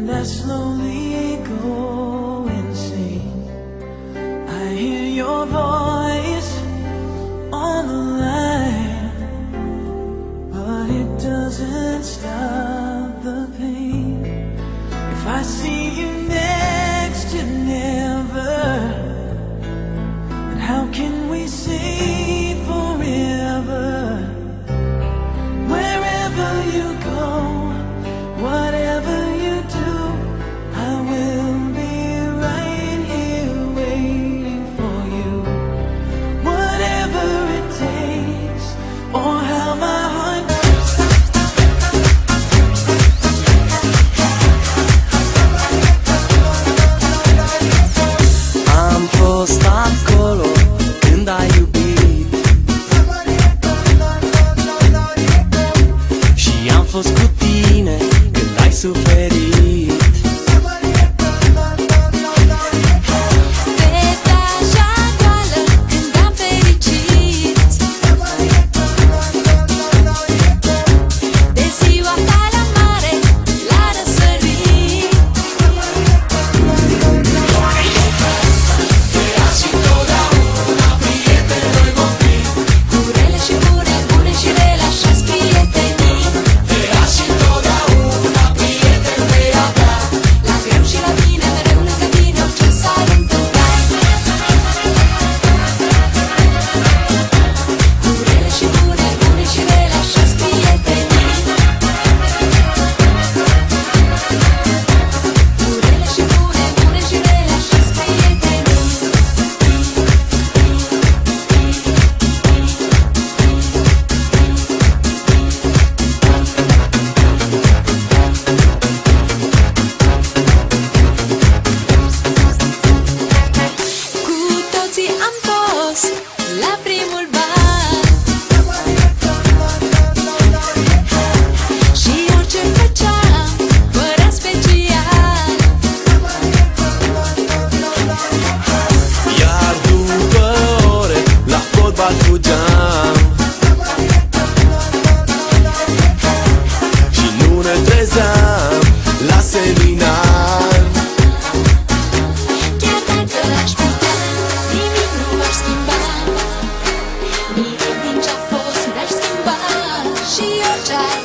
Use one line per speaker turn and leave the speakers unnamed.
and I slowly go insane. I hear your voice on the line, but it doesn't stop the pain. If I see you next to never, then how can we say forever? Wherever you go, whatever you do, I will be right here waiting for you. Whatever it takes, or how my heart
am fost acolo când ai iubit și am fost cu tine când ai suferit.
Pe plaja goală când am fericit, de ziua ta la mare, la răsărit. Cu rele și bune, bune și rele, așa-s prietenii. La greu și la bine, mereu lângă tine, orice s-ar întâmpla. Cu rele și bune, bune și rele, așa-s prietenii. Cu rele și bune, bune și rele, așa-s prietenii. Cu toții am fost la primul bal și orice făceam părea special.
Iar după ore la fotbal fugeam și nu ne trezeam la seminar.
Chiar dacă aș putea, nimic nu aș schimba. Nimic din ce-a fost n-aș schimba. Și orice ar